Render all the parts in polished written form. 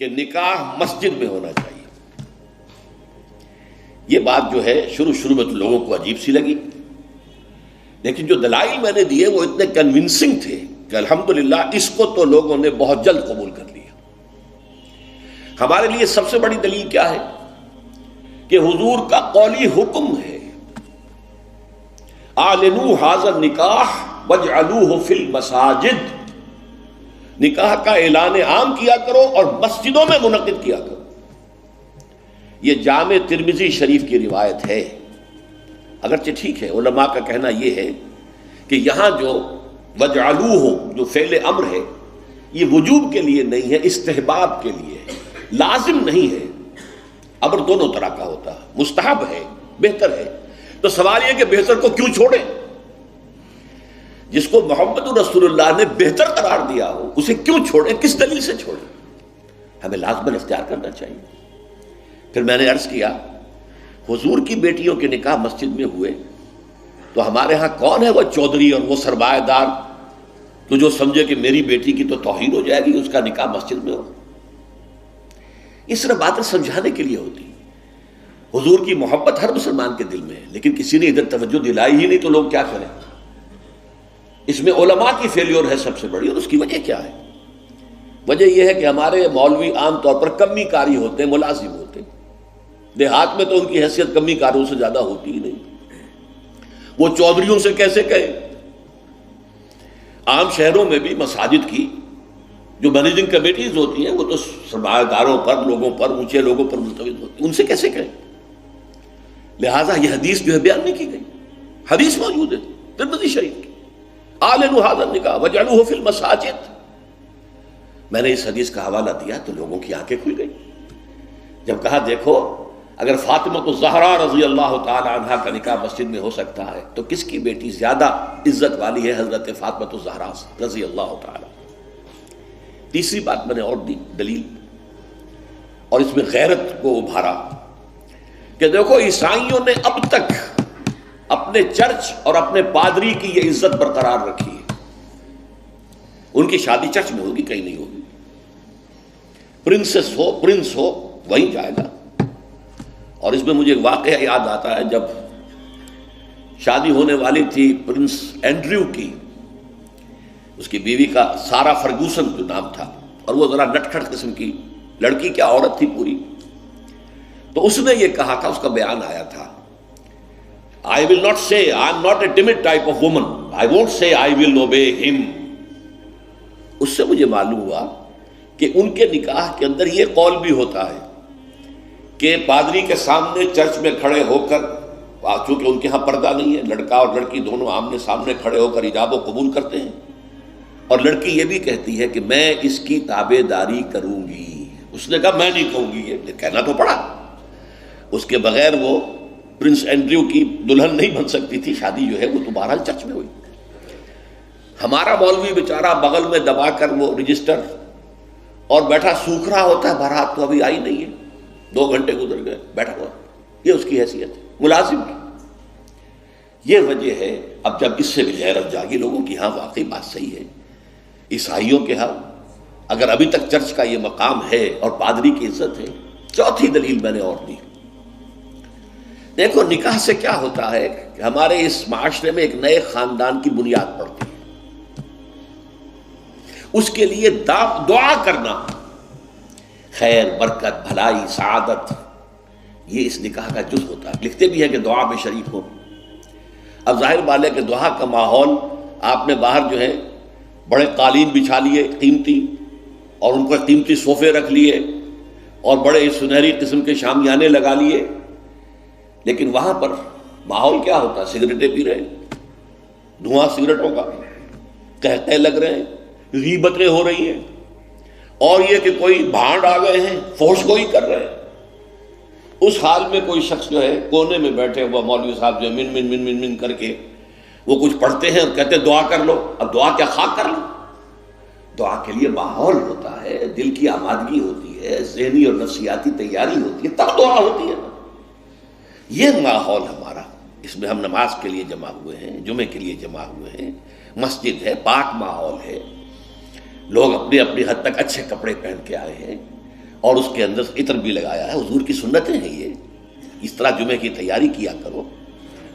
کہ نکاح مسجد میں ہونا چاہیے. یہ بات جو ہے شروع میں تو لوگوں کو عجیب سی لگی، لیکن جو دلائل میں نے دیے وہ اتنے کنونسنگ تھے کہ الحمدللہ اس کو تو لوگوں نے بہت جلد قبول کر لیا. ہمارے لیے سب سے بڑی دلیل کیا ہے کہ حضور کا قولی حکم ہے، اعلنوا ھذا النکاح واجعلوہ فی المساجد، نکاح کا اعلان عام کیا کرو اور مسجدوں میں منعقد کیا کرو. یہ جامع ترمذی شریف کی روایت ہے. اگرچہ ٹھیک ہے، علماء کا کہنا یہ ہے کہ یہاں جو وجعلوہ جو فعل امر ہے یہ وجوب کے لیے نہیں ہے، استحباب کے لیے ہے، لازم نہیں ہے. امر دونوں طرح کا ہوتا ہے، مستحب ہے، بہتر ہے. تو سوال یہ کہ بہتر کو کیوں چھوڑیں؟ جس کو محمد رسول اللہ نے بہتر قرار دیا ہو اسے کیوں چھوڑیں؟ کس دلیل سے چھوڑیں؟ ہمیں لازماً اختیار کرنا چاہیے. پھر میں نے عرض کیا حضور کی بیٹیوں کے نکاح مسجد میں ہوئے تو ہمارے ہاں کون ہے وہ چودھری اور وہ سرمایہ دار تو جو سمجھے کہ میری بیٹی کی تو توہین ہو جائے گی اس کا نکاح مسجد میں ہو؟ اس طرح باتیں سمجھانے کے لیے ہوتی. حضور کی محبت ہر مسلمان کے دل میں ہے، لیکن کسی نے ادھر توجہ دلائی ہی نہیں تو لوگ کیا کریں؟ اس میں علماء کی فیلیور ہے سب سے بڑی. اور اس کی وجہ کیا ہے؟ وجہ یہ ہے کہ ہمارے مولوی عام طور پر کمی کاری ہوتے ہیں، ملازم ہوتے ہیں. دیہات میں تو ان کی حیثیت کمی کاروں سے زیادہ ہوتی ہی نہیں. وہ چودھریوں سے کیسے کہیں؟ عام شہروں میں بھی مساجد کی جو مینیجنگ کمیٹیز ہوتی ہیں وہ تو سرمایہ داروں پر، لوگوں پر، اونچے لوگوں پر ملتوی ہوتی ہیں، ان سے کیسے کہیں؟ لہٰذا یہ حدیث جو ہے بیان نہیں کی گئی. حدیث موجود ہے ترمذی شریف کی، اعلنوا ھذا النکاح واجعلوہ فی المساجد. میں نے اس حدیث کا حوالہ دیا تو لوگوں کی آنکھیں کھل گئی. جب کہا دیکھو اگر فاطمہ الزہرا رضی اللہ تعالی عنہا کا نکاح مسجد میں ہو سکتا ہے تو کس کی بیٹی زیادہ عزت والی ہے حضرت فاطمہ الزہرا رضی اللہ تعالی. تیسری بات میں نے اور دی دلیل، اور اس میں غیرت کو ابھارا کہ دیکھو عیسائیوں نے اب تک اپنے چرچ اور اپنے پادری کی یہ عزت برقرار رکھی ہے. ان کی شادی چرچ میں ہوگی، کہیں نہیں ہوگی. پرنسس ہو، پرنس ہو، وہیں جائے گا. اور اس میں مجھے ایک واقعہ یاد آتا ہے، جب شادی ہونے والی تھی پرنس اینڈریو کی، اس کی بیوی کا سارا فرگوسن جو نام تھا، اور وہ ذرا نٹ کھٹ قسم کی لڑکی کیا عورت تھی پوری. تو اس نے یہ کہا تھا، اس کا بیان آیا تھا، I will not say, I am not a timid type of woman, I won't say I will obey him. اس سے مجھے معلوم ہوا کہ ان کے نکاح کے اندر یہ قول بھی ہوتا ہے کہ پادری کے سامنے چرچ میں کھڑے ہو کر، چونکہ ان کے ہاں پردہ نہیں ہے، لڑکا اور لڑکی دونوں آمنے سامنے کھڑے ہو کر ایجاب و قبول کرتے ہیں، اور لڑکی یہ بھی کہتی ہے کہ میں اس کی تابع داری کروں گی. اس نے کہا میں نہیں کہوں گی، یہ کہنا تو پڑا. اس کے بغیر وہ پرنس اینڈریو کی دلہن نہیں بن سکتی تھی. شادی جو ہے وہ تو بہرحال چرچ میں ہوئی. ہمارا مولوی بیچارہ بغل میں دبا کر وہ رجسٹر اور بیٹھا سوکھ رہا ہوتا ہے، بارات تو ابھی آئی نہیں ہے، 2 گھنٹے گزر گئے، بیٹھا ہوا. یہ اس کی حیثیت ہے ملازم کی. یہ وجہ ہے. اب جب اس سے بھی غیرت جاگی لوگوں کی، ہاں واقعی بات صحیح ہے، عیسائیوں کے ہاں اگر ابھی تک چرچ کا یہ مقام ہے اور پادری کی عزت ہے. چوتھی دلیل میں نے اور دی. دیکھو نکاح سے کیا ہوتا ہے کہ ہمارے اس معاشرے میں ایک نئے خاندان کی بنیاد پڑتی ہے. اس کے لیے دعا کرنا، خیر، برکت، بھلائی، سعادت، یہ اس نکاح کا جز ہوتا ہے. لکھتے بھی ہیں کہ دعا میں شریک ہو. اب ظاہر بات ہے کہ دعا کا ماحول آپ نے باہر جو ہے بڑے قالین بچھا لیے قیمتی، اور ان پر قیمتی صوفے رکھ لیے، اور بڑے سنہری قسم کے شامیانے لگا لیے، لیکن وہاں پر ماحول کیا ہوتا ہے؟ سگریٹیں پی رہے ہیں، دھواں سگریٹوں کا، قہقہے لگ رہے ہیں، غیبتیں ہو رہی ہیں، اور یہ کہ کوئی بھانڈ آ گئے ہیں، فحش گوئی کر رہے ہیں. اس حال میں کوئی شخص جو ہے کونے میں بیٹھے ہوا مولوی صاحب جو من من من من من کر کے وہ کچھ پڑھتے ہیں اور کہتے ہیں دعا کر لو. اب دعا کیا خاک کر لو؟ دعا کے لیے ماحول ہوتا ہے، دل کی آمادگی ہوتی ہے، ذہنی اور نفسیاتی تیاری ہوتی ہے، تب دعا ہوتی ہے نا. یہ ماحول ہمارا، اس میں ہم نماز کے لیے جمع ہوئے ہیں، جمعے کے لیے جمع ہوئے ہیں، مسجد ہے، پاک ماحول ہے، لوگ اپنی اپنی حد تک اچھے کپڑے پہن کے آئے ہیں، اور اس کے اندر عطر بھی لگایا ہے، حضور کی سنتیں ہیں یہ، اس طرح جمعے کی تیاری کیا کرو۔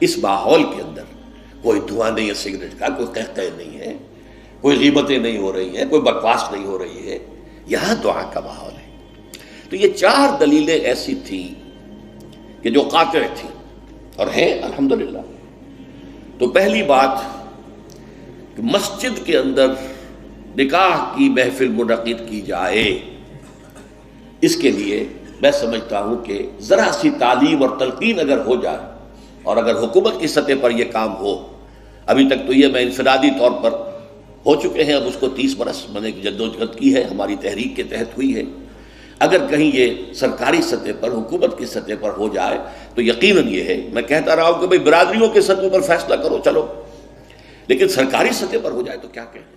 اس ماحول کے اندر کوئی دھواں نہیں ہے سگریٹ کا، کوئی قہقہ نہیں ہے، کوئی غیبتیں نہیں ہو رہی ہیں، کوئی بکواس نہیں ہو رہی ہے، یہاں دعا کا ماحول ہے۔ تو یہ 4 دلیلیں ایسی تھیں کہ جو قاطع تھیں اور ہیں الحمدللہ۔ تو پہلی بات کہ مسجد کے اندر نکاح کی محفل منعقد کی جائے، اس کے لیے میں سمجھتا ہوں کہ ذرا سی تعلیم اور تلقین اگر ہو جائے، اور اگر حکومت کی سطح پر یہ کام ہو، ابھی تک تو یہ میں انفرادی طور پر ہو چکے ہیں، اب اس کو 30 برس میں نے جدوجہد کی ہے، ہماری تحریک کے تحت ہوئی ہے، اگر کہیں یہ سرکاری سطح پر حکومت کی سطح پر ہو جائے تو یقیناً یہ ہے، میں کہتا رہا ہوں کہ بھئی برادریوں کے سطح پر فیصلہ کرو چلو، لیکن سرکاری سطح پر ہو جائے تو کیا کہیں۔